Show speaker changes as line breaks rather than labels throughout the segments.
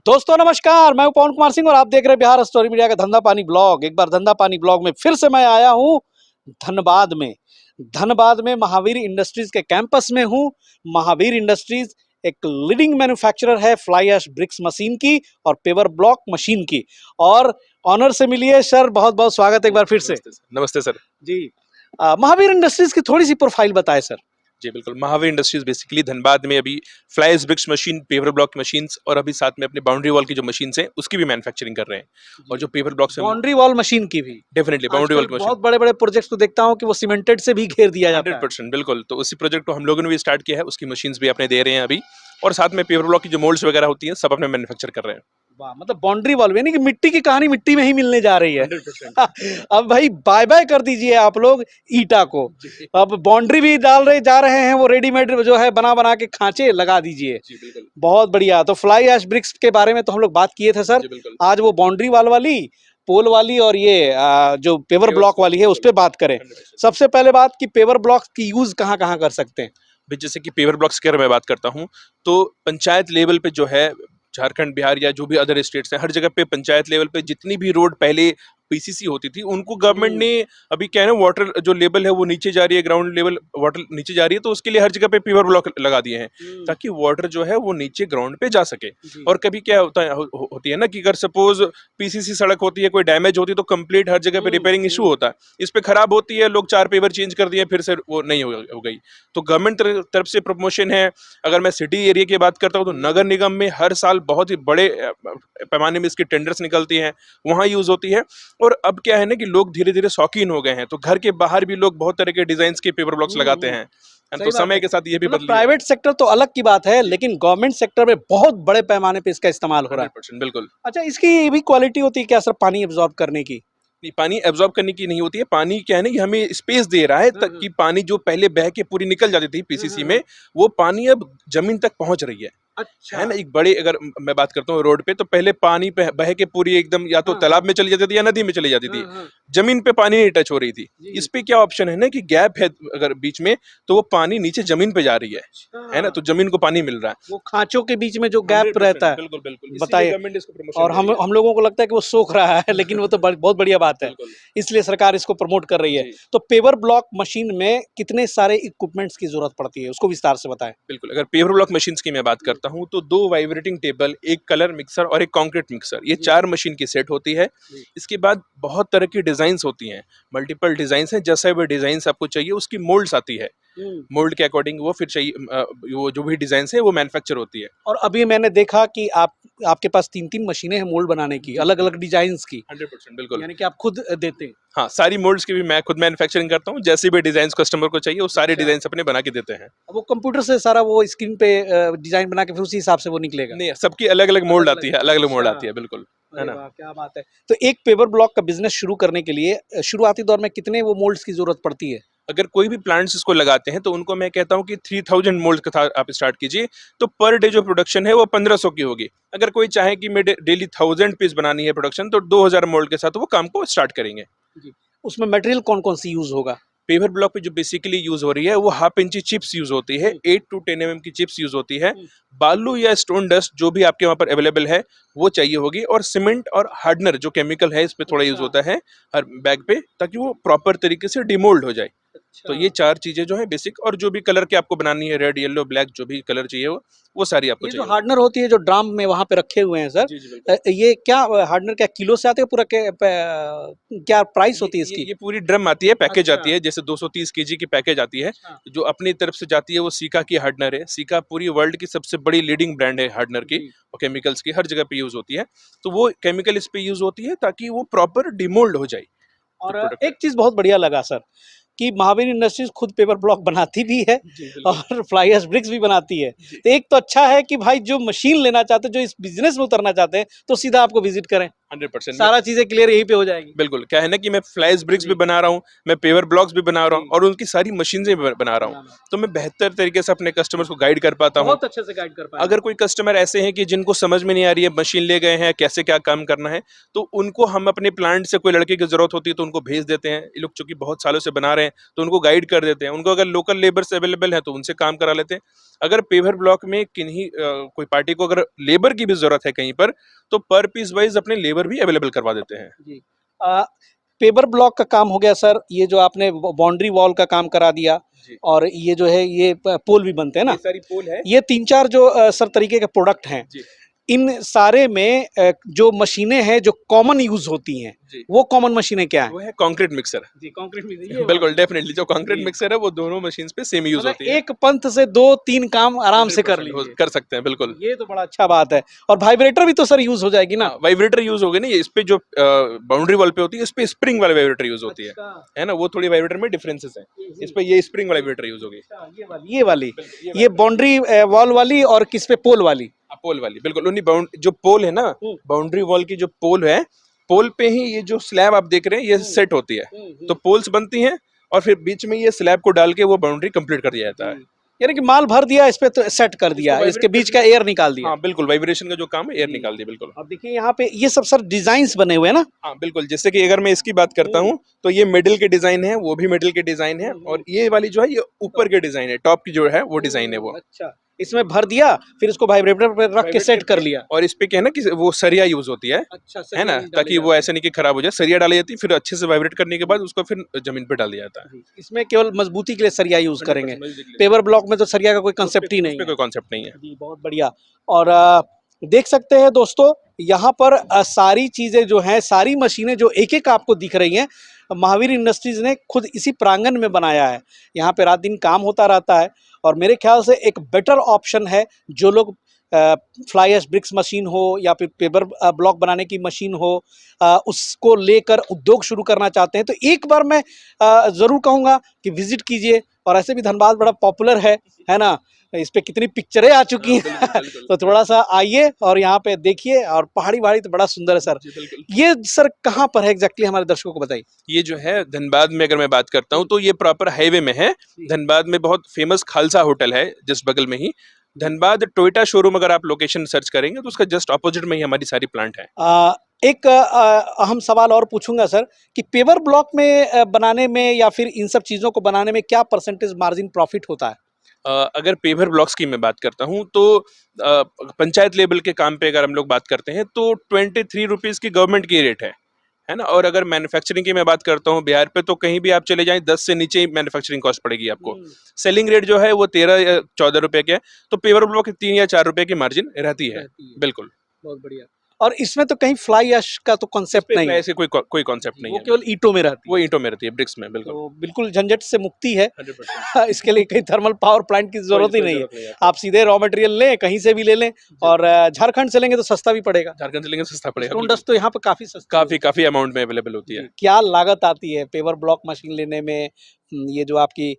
दोस्तों नमस्कार, मैं हूं पवन कुमार सिंह और आप देख रहे हैं बिहार स्टोरी मीडिया का धंधा पानी ब्लॉग। एक बार धंधा पानी ब्लॉग में फिर से मैं आया हूं धनबाद में महावीर इंडस्ट्रीज के कैंपस में हूं। महावीर इंडस्ट्रीज एक लीडिंग मैन्युफैक्चरर है फ्लाई ऐश ब्रिक्स मशीन की और पेवर ब्लॉक मशीन की। और ऑनर से मिलिए सर, बहुत बहुत स्वागत है एक बार फिर से।
नमस्ते सर
जी, महावीर इंडस्ट्रीज की थोड़ी सी प्रोफाइल बताएं सर।
जी बिल्कुल। महावीर इंडस्ट्रीज बेसिकली धनबाद में अभी fly ash bricks machine, paver block machines और अभी साथ में अपने बाउंड्री वॉल की जो मशीन्स हैं उसकी भी मैन्युफैक्चरिंग कर रहे हैं। और जो paver blocks
boundary wall machine की भी
डेफिनेटली बाउंड्री वॉल की मशीन
बहुत बड़े बड़े प्रोजेक्ट्स को देखता हूँ कि वो सीमेंटेड से भी घेर दिया जाता है।
100% बिल्कुल। तो उसी प्रोजेक्ट को हम लोगों ने भी स्टार्ट किया है, उसकी मशीन्स भी अपने दे रहे हैं अभी। और साथ में पेवर ब्लॉक की जो मोल्ड्स वगैरह होती हैं सब अपने मैन्युफैक्चर कर रहे हैं।
वाह, मतलब बाउंड्री वॉल यानी कि मिट्टी की कहानी मिट्टी में ही मिलने जा रही है।
100%।
अब भाई बाय बाय कर दीजिए आप लोग ईटा को। अब बाउंड्री भी जा रहे हैं, वो रेडीमेड जो है बना बना के खांचे लगा दीजिए।
जी बिल्कुल।
बहुत बढ़िया। तो फ्लाई ऐश ब्रिक्स के बारे में तो हम लोग बात किए थे सर।
जी बिल्कुल।
आज वो बाउंड्री वॉल वाली, पोल वाली और ये जो पेवर ब्लॉक वाली है उस पर बात करें।
100%।
सबसे पहले बात कि पेवर ब्लॉक की यूज कहाँ कहाँ कर सकते हैं।
भी जैसे कि पेवर ब्लॉक्स की अगर मैं बात करता हूँ तो पंचायत लेवल पे जो है झारखंड, बिहार या जो भी अदर स्टेट्स हैं, हर जगह पे पंचायत लेवल पे जितनी भी रोड पहले पीसीसी होती थी उनको गवर्नमेंट ने, अभी क्या है ना, वाटर जो लेवल है वो नीचे जा रही है, ग्राउंड लेवल वाटर नीचे जा रही है, तो उसके लिए हर जगह पे पेवर ब्लॉक लगा दिए हैं ताकि वाटर जो है वो नीचे ग्राउंड पे जा सके। और कभी क्या होता है होती है ना कि अगर सपोज पीसीसी सड़क होती है, कोई डैमेज होती है तो कंप्लीट हर जगह पे रिपेयरिंग इशू होता है, इस पे खराब होती है, लोग 4 पेवर चेंज कर दिए, फिर से वो नहीं हो गई। तो गवर्नमेंट तरफ से प्रमोशन है। अगर मैं सिटी एरिया की बात करता हूँ तो नगर निगम में हर साल बहुत ही बड़े पैमाने में इसकी टेंडर्स निकलती हैं, वहां यूज होती है। और अब क्या है ना कि लोग धीरे धीरे शौकीन हो गए हैं, तो घर के बाहर भी लोग बहुत तरह के डिजाइन के पेपर ब्लॉक्स लगाते हैं। तो समय के साथ ये भी बदल
प्राइवेट सेक्टर तो अलग की बात है, लेकिन गवर्नमेंट सेक्टर में बहुत बड़े पैमाने पे इसका इस्तेमाल हो रहा है।
100% बिल्कुल।
अच्छा, इसकी ये भी क्वालिटी होती है क्या सर, पानी एब्जॉर्ब करने की?
नहीं, पानी एब्जॉर्ब करने की नहीं होती है। पानी क्या है ना कि हमें स्पेस दे रहा है कि पानी जो पहले बह के पूरी निकल जाती थी पीसीसी में, वो पानी अब जमीन तक पहुंच रही है।
अच्छा
है ना, एक बड़े, अगर मैं बात करता हूँ रोड पे, तो पहले पानी बह के पूरी एकदम या तो तालाब में चली जाती थी या नदी में चली जाती थी, जमीन पे पानी नहीं टच हो रही थी। इस पे क्या ऑप्शन है ना कि गैप है अगर बीच में, तो वो पानी नीचे जमीन पे जा रही है ना, तो जमीन को पानी मिल रहा है।
वो खांचों के बीच में जो गैप रहता है।
बिल्कुल बिल्कुल।
बताइए।
गवर्नमेंट इसको प्रमोशन
और हम लोगों को लगता है कि वो सोख रहा है, लेकिन वो तो बहुत बढ़िया बात है, इसलिए सरकार इसको प्रमोट कर रही है। तो पेवर ब्लॉक मशीन में कितने सारे इक्विपमेंट्स की जरूरत पड़ती है, उसको विस्तार से बताएं।
बिल्कुल। अगर पेवर ब्लॉक मशीन्स की मैं बात करता हूं तो 2 वाइब्रेटिंग टेबल, एक कलर मिक्सर और एक कंक्रीट मिक्सर, ये 4 मशीन की सेट होती है। इसके बाद बहुत तरह की डिजाइन्स होती हैं, मल्टीपल डिजाइन्स हैं, जैसा भी डिजाइन्स आपको चाहिए उसकी मोल्ड्स आती है, मोल्ड के अकॉर्डिंग वो फिर चाहिए वो जो भी डिजाइन्स है वो मैन्युफैक्चर होती है।
और अभी मैंने देखा कि आपके पास 3-3 मशीनें हैं मोल्ड बनाने की, अलग अलग डिजाइन की।
100% बिल्कुल।
यानी कि आप खुद देते हैं।
हाँ, सारी मोल्ड्स की भी मैं खुद मैन्युफैक्चरिंग करता हूँ, जैसे भी डिजाइन कस्टमर को चाहिए वो सारे डिजाइन अपने बना के देते हैं।
वो कंप्यूटर से सारा वो स्क्रीन पे डिजाइन बना के फिर उसी हिसाब से वो निकलेगा।
नहीं, सबकी अलग अलग मोल्ड आती है, अलग अलग मोल्ड आती है, बिल्कुल, है
अरे
ना।
वाह, क्या बात है। तो एक पेवर ब्लॉक का बिजनेस शुरू करने के लिए शुरुआती दौर में कितने वो मोल्ड्स की जरूरत पड़ती है?
अगर कोई भी प्लांट्स इसको लगाते हैं तो उनको मैं कहता हूँ कि 3000 मोल्ड के साथ आप स्टार्ट कीजिए, तो पर डे जो प्रोडक्शन है वो 1500 की होगी। अगर कोई चाहे कि मैं डेली 1000 पीस बनानी है प्रोडक्शन, तो 2000 मोल्ड के साथ वो काम को स्टार्ट करेंगे।
उसमें मटेरियल कौन कौन सी यूज होगा?
पेवर ब्लॉक पे जो बेसिकली यूज हो रही है वो हाफ इंची चिप्स यूज होती है, 8 to 10 mm की चिप्स यूज होती है। बालू या स्टोन डस्ट जो भी आपके वहां पर अवेलेबल है वो चाहिए होगी, और सीमेंट और हार्डनर जो केमिकल है इस पे थोड़ा यूज होता है हर बैग पे, ताकि वो प्रॉपर तरीके से डिमोल्ड हो जाए। तो ये 4 चीजें जो है बेसिक, और जो भी कलर के आपको बनानी है, रेड, येलो, ब्लैक, जो भी कलर चाहिए वो सारी आपको
ये
चाहिए।
जो हार्डनर होती है जो ड्राम में वहां पे रखे हुए हैं सर,
जी जी बिल्कुल।
ये क्या हार्डनर क्या किलो से आते हैं पूरा, क्या प्राइस होती है इसकी?
ये पूरी ड्रम आती है, पैकेज
अच्छा।
आती है, जैसे 230 केजी की पैकेज आती है। जो अपनी तरफ से जाती है वो सीका की हार्डनर है। सीका पूरी वर्ल्ड की सबसे बड़ी लीडिंग ब्रांड है हार्डनर की, और केमिकल्स की हर जगह पे यूज होती है। तो वो केमिकल इस पे यूज होती है ताकि वो प्रॉपर डिमोल्ड हो जाए।
और एक चीज बहुत बढ़िया लगा सर कि महावीर इंडस्ट्रीज खुद पेपर ब्लॉक बनाती भी है और फ्लाई ऐश ब्रिक्स भी बनाती है। तो एक तो अच्छा है कि भाई जो मशीन लेना चाहते हैं, जो इस बिजनेस में उतरना चाहते हैं, तो सीधा आपको विजिट करें।
100%
सारा चीजें क्लियर यहीं पे हो जाएगी।
बिल्कुल क्या है ना कि मैं फ्लाइज ब्रिक्स
जी।
भी बना रहा हूँ, मैं पेवर ब्लॉक्स भी बना रहा हूँ
जी।
और उनकी सारी मशीनें भी बना रहा हूँ, तो मैं बेहतर तरीके से अपने कस्टमर्स को गाइड कर पाता हूँ।
बहुत अच्छे से गाइड कर पाएंगे।
अगर कोई कस्टमर ऐसे हैं कि जिनको समझ में नहीं आ रही है मशीन ले गए हैं कैसे क्या काम करना है, तो उनको हम अपने प्लांट से कोई लड़के की जरूरत होती है तो उनको भेज देते हैं। ये लोग चूंकि बहुत सालों से बना रहे हैं तो उनको गाइड कर देते हैं। उनको अगर लोकल लेबर्स अवेलेबल है तो उनसे काम करा लेते हैं। अगर पेवर ब्लॉक में किन्हीं कोई पार्टी को अगर लेबर की भी जरूरत है कहीं पर, तो पर पीस वाइज अपने लेबर भी अवेलेबल करवा देते हैं।
जी। अ, पेवर ब्लॉक का काम हो गया सर, ये जो आपने बाउंड्री वॉल का काम करा दिया,
जी,
और ये जो है ये पोल भी बनते हैं
ये
ना,
सारी पोल है।
ये 3-4 जो सर तरीके के प्रोडक्ट हैं,
जी,
इन सारे में जो मशीनें हैं जो कॉमन यूज होती हैं,
जी,
वो कॉमन मशीनें क्या हैं?
वो है कंक्रीट मिक्सर।
जी, कंक्रीट में ये
बिल्कुल
वाली।
डेफिनेटली जो कंक्रीट
जी,
मिक्सर है वो दोनों मशीन्स पे सेम यूज
मतलब
होती है।
एक पंथ से 2-3 काम आराम से कर
100%
लीजिए।
कर सकते हैं बिल्कुल।
ये तो बड़ा अच्छा बात है। और वाइब्रेटर भी तो सर यूज हो जाएगी ना?
हाँ, वाइब्रेटर यूज हो गए ना, ये इस पे जो बाउंड्री वॉल पे होती है इस पे स्प्रिंग वाली वाइब्रेटर यूज होती
अच्छा।
है ना, वो थोड़ी वाइब्रेटर में डिफरेंसेस हैं। इस पे ये स्प्रिंग वाली वाइब्रेटर यूज होगी।
अच्छा, ये वाली
बिल्कुल, ये
ये
वाइब्रेटर
बाउंड्री वॉल वाली, और किस पे पोल वाली?
पोल वाली बिल्कुल उन्हीं बाउंड जो पोल है ना,
हम्म,
बाउंड्री वॉल की जो पोल है, पोल पे ही ये जो स्लैब आप देख रहे हैं ये सेट होती है। तो पोल्स बनती हैं और फिर बीच में ये स्लैब को डाल के वो बाउंड्री कंप्लीट कर दिया जाता है।
यानी कि माल भर दिया, इस पे तो सेट कर
इसको
दिया, इसके
वाइब्रेट कर
बीच का
दिया।
एयर निकाल दिया।
हाँ बिल्कुल, वाइब्रेशन का जो काम है एयर
जी।
निकाल दिया बिल्कुल।
अब देखिए यहाँ पे ये सब सर डिजाइन्स बने हुए हैं ना?
हाँ बिल्कुल, जैसे कि अगर मैं इसकी बात करता हूँ तो ये मिडिल के डिजाइन है, वो भी मिडिल के डिजाइन है, और ये वाली जो है ये ऊपर के डिजाइन है, टॉप की जो है वो डिजाइन है वो।
अच्छा, इसमें भर दिया, फिर इसको वाइब्रेटर पे रख के
वाइब्रेट
सेट कर
करके,
लिया।
और इस पे क्या है ना कि वो सरिया यूज होती
अच्छा,
है
सरिया
ना,
नहीं डाले
ताकि वो
जाते।
ऐसे नहीं कि खराब हो जाए। सरिया डाली जाती है, फिर अच्छे से वाइब्रेट करने के बाद उसको फिर जमीन पे डाल दिया जाता है।
जी, इसमें केवल मजबूती के लिए सरिया यूज करेंगे।
100% मजबूती के लिए।
पेवर ब्लॉक में तो सरिया का कोई
उस पे
कंसेप्ट ही
उस
नहीं
पे
है।
कोई कॉन्सेप्ट नहीं है।
जी, बहुत बढ़िया। और देख सकते हैं दोस्तों, यहाँ पर सारी चीजें जो हैं, सारी मशीनें जो एक-एक आपको दिख रही हैं, महावीर इंडस्ट्रीज ने खुद इसी प्रांगण में बनाया है। यहाँ पे रात दिन काम होता रहता है, और मेरे ख्याल से एक बेटर ऑप्शन है, जो लोग फ्लाई ऐश ब्रिक्स मशीन हो या फिर पेपर ब्लॉक बनाने की मशीन हो, उसको लेकर उद्योग शुरू करना चाहते हैं, तो एक बार मैं ज़रूर कहूँगा कि विजिट कीजिए। और ऐसे भी धनबाद बड़ा पॉपुलर है ना? इस पे कितनी पिक्चरें आ चुकी
हाँ,
हैं।
बिल्कुल, बिल्कुल।
तो थोड़ा-सा आइए और यहाँ पे देखिए, और पहाड़ी-वहाड़ी तो बड़ा सुंदर है सर।
जी, बिल्कुल।
ये सर कहाँ पर है एग्ज़ैक्टली, हमारे दर्शकों को बताइए?
ये जो है धनबाद में अगर मैं बात करता हूँ तो ये प्रॉपर हाईवे में है।
जी।
धनबाद में बहुत फेमस खालसा होटल है जस्ट बगल में ही। धनबाद टोयोटा शोरूम अगर आप लोकेशन सर्च करेंगे तो उसका जस्ट ऑपोजिट में ही हमारी सारी प्लांट है।
एक अहम सवाल और पूछूंगा सर, कि पेवर ब्लॉक में बनाने में या फिर इन सब चीज़ों को बनाने में क्या परसेंटेज मार्जिन प्रॉफिट होता है?
अगर पेवर ब्लॉक्स की मैं बात करता हूँ तो पंचायत लेवल के काम पे अगर हम लोग बात करते हैं तो 23 रुपीज़ की गवर्नमेंट की रेट है ना। और अगर मैन्युफैक्चरिंग की मैं बात करता हूँ बिहार पे, तो कहीं भी आप चले जाएं 10 से नीचे ही मैन्युफैक्चरिंग कॉस्ट पड़ेगी आपको। सेलिंग रेट जो है वो 13 या 14 रुपए के है, तो पेवर ब्लॉक 3 या 4 रुपए की मार्जिन रहती है।
रहती है।
बिल्कुल,
बहुत बढ़िया। और इसमें तो कहीं फ्लाई ऐश का तो
इस
कॉन्सेप्ट
पे
नहीं है।
ऐसे कोई कॉन्सेप्ट नहीं
वो
है।
केवल ईंटों में रहती
वो
है।
ईंटों में रहती है, ब्रिक्स में बिल्कुल।
तो बिल्कुल झंझट से मुक्ति है।
100%
इसके लिए कहीं थर्मल पावर प्लांट की
कोई
ज़रूरत ही
कोई
नहीं है।
जरूरत नहीं है आपको।
आप सीधे रॉ मटेरियल लें, कहीं से भी ले लें,
जी,
और झारखंड से लेंगे तो सस्ता भी पड़ेगा।
झारखंड से लेंगे तो सस्ता पड़ेगा
स्टोन
बिल्कुल।
डस्ट तो यहाँ पे काफ़ी सस्ती
काफी
होती
काफी अमाउंट में अवेलेबल होती
है।
है।
जी, क्या लागत आती है पेवर ब्लॉक मशीन लेने में, ये जो आपकी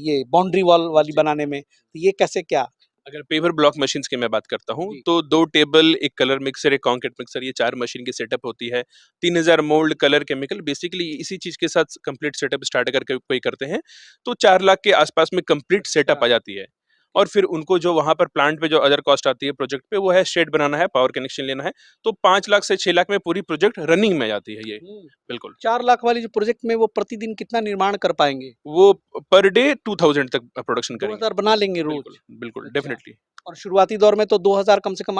ये बाउंड्री वॉल वाली
जी,
बनाने में, तो ये कैसे क्या?
अगर पेवर ब्लॉक मशीन्स की मैं बात करता हूँ
जी।
तो 2 table, 1 colour mixer, 1 concrete mixer, ये 4 मशीन की सेटअप होती है। 3000 मोल्ड, कलर, केमिकल, बेसिकली इसी चीज के साथ कंप्लीट सेटअप स्टार्ट करके कोई करते हैं तो 4 लाख के आसपास में कंप्लीट सेटअप
अच्छा।
आ जाती है। और फिर उनको जो वहां पर प्लांट पे जो अदर कॉस्ट आती है प्रोजेक्ट पे, वो है शेड बनाना है, पावर कनेक्शन लेना है, तो 5 लाख से 6 लाख में पूरी प्रोजेक्ट रनिंग में आ जाती है ये।
हुँ।
बिल्कुल,
4 लाख वाली जो प्रोजेक्ट में वो प्रतिदिन कितना निर्माण कर पाएँगे?
वो पर डे 2000 तक प्रोडक्शन करेंगे।
2000 बना लेंगे
बिल्कुल,
रोज़?
बिल्कुल,
अच्छा।
डेफिनिटली।
और शुरुआती दौर में तो 2000 कम से कम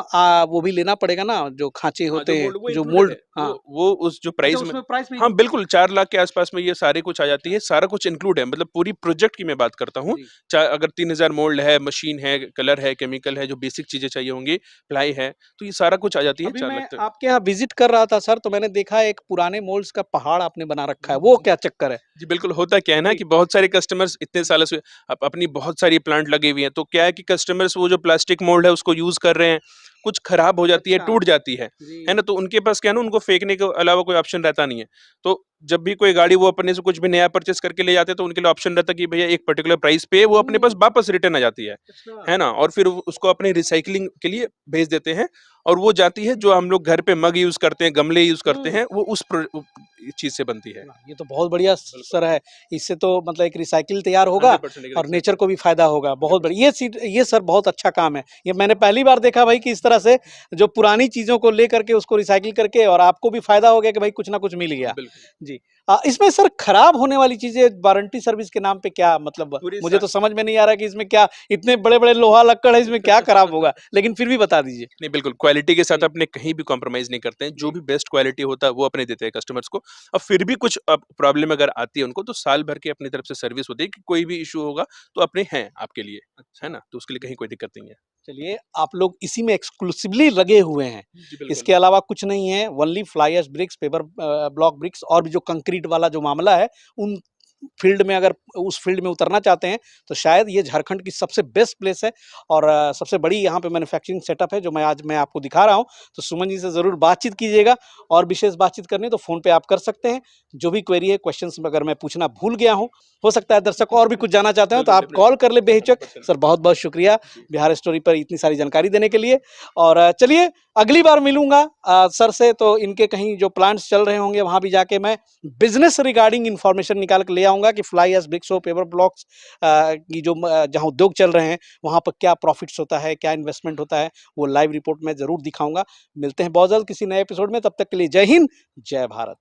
वो भी लेना पड़ेगा ना, जो खाँचे
हाँ,
होते हैं,
वो
जो
इंक्लूडेड
मोल्ड?
है।
हाँ।
वो उस जो
अच्छा,
प्राइस में,
उसमें प्राइस में
हाँ,
इंक्लूड है?
बिल्कुल 4 लाख के आसपास में ये सारी कुछ आ जाती है, सारा कुछ इंक्लूड है। मतलब पूरी प्रोजेक्ट की मैं बात करता हूँ।
जी।
चा अगर 3000 मोल्ड है, मशीन है, कलर है, केमिकल है, जो बेसिक चीज़ें चाहिए होंगी, प्लाई है, तो ये सारा कुछ आ जाती है
अभी
4
मैं
लाख तक।
आपके यहाँ विज़िट कर रहा था सर, तो मैंने देखा एक पुराने मोल्ड्स का पहाड़ आपने बना रखा है,
जी,
वो
जी।
क्या चक्कर है?
जी, बिल्कुल, होता क्या है ना
जी।
कि बहुत सारे कस्टमर्स इतने सालों से अपनी बहुत सारी प्लांट लगी हुई हैं, तो क्या है कि कस्टमर्स वो जो प्लास्टिक मोल्ड है उसको यूज़ कर रहे हैं, कुछ खराब हो जाती है,
अच्छा।
टूट जाती है
जी।
ना? तो उनके पास क्या है ना, उनको फेंकने के अलावा कोई ऑप्शन रहता नहीं है। तो जब भी कोई गाड़ी वो अपने से कुछ भी नया परचेस करके ले जाते हैं तो उनके लिए ऑप्शन रहता है कि भैया एक पर्टिकुलर प्राइस पे वो अपने पास वापस रिटर्न आ जाती है ना? और फिर उसको अपने रिसाइकलिंग के लिए भेज देते हैं और वो जाती है जो हम लोग घर पे मग यूज करते हैं, गमले यूज करते हैं, वो उस चीज से बनती है।
ये तो बहुत बढ़िया सर है। इससे तो मतलब एक रिसाइकिल तैयार होगा
100%
और नेचर को भी फायदा होगा। बहुत
बिल्कुल।
बढ़िया, ये सर बहुत अच्छा काम है। ये मैंने पहली बार देखा भाई कि इस तरह से जो पुरानी चीज़ों को लेकर के उसको रिसाइकिल करके और आपको भी फायदा हो गया कि भाई कुछ ना कुछ मिल गया।
बिल्कुल।
जी। इसमें सर खराब होने वाली चीज़ें वारंटी सर्विस के नाम पे क्या मतलब
पूरे
मुझे
सा
तो समझ में नहीं आ रहा कि इसमें क्या इतने बड़े-बड़े लोहा लक्कड़ है, इसमें क्या खराब होगा? लेकिन फिर भी बता दीजिए।
नहीं, बिल्कुल, क्वालिटी के साथ
जी,
अपने कहीं भी कॉम्प्रोमाइज़ नहीं करते हैं। जो
जी।
भी बेस्ट क्वालिटी होता है, वो अपने देते हैं कस्टमर्स को और फिर भी कुछ प्रॉब्लम अगर आती है उनको, तो साल भर की अपनी तरफ से सर्विस होती है कि कोई भी इश्यू होगा, तो अपने हैं आपके लिए, है
अच्छा।
ना? तो उसके लिए कहीं कोई दिक्कत नहीं है।
चलिए, आप लोग इसी में एक्सक्लूसिवली लगे हुए हैं।
जी, बिल्कुल।
इसके अलावा कुछ नहीं है, only fly ash bricks, paper block bricks और भी जो कंक्रीट वाला जो मामला है, उन फील्ड में अगर उस फील्ड में उतरना चाहते हैं, तो शायद ये झारखंड की सबसे बेस्ट प्लेस है और सबसे बड़ी यहाँ पे मैन्युफैक्चरिंग सेटअप है, जो मैं आपको दिखा रहा हूँ। तो सुमन जी से ज़रूर बातचीत कीजिएगा और विशेष बातचीत करनी है तो फ़ोन पे आप कर सकते हैं। जो भी क्वेरी है, क्वेश्चन्स अगर मैं पूछना भूल गया हूँ, हो सकता है दर्शक और भी कुछ जानना चाहते हो, तो
बिल्कुल,
आप कॉल
डेफ़िनिटली।
कर लें बेहिचक।
100%
सर बहुत-बहुत शुक्रिया।
जी।
बिहार स्टोरी पर इतनी सारी जानकारी देने के लिए और चलिए अगली बार मिलूँगा सर से तो इनके कहीं जो प्लांट्स चल रहे होंगे वहाँ भी जाके मैं बिज़नेस रिगार्डिंग इन्फॉर्मेशन निकाल के ले आऊँगा कि फ्लाई ऐश ब्रिक्स हो, पेपर ब्लॉक्स की जो जहाँ उद्योग चल रहे हैं वहाँ पर क्या प्रॉफ़िट्स होता है, क्या इन्वेस्टमेंट होता है, वो लाइव रिपोर्ट मैं ज़रूर दिखाऊँगा। मिलते हैं बहुत जल्द किसी नए एपिसोड में, तब तक के लिए जय हिंद, जय भारत।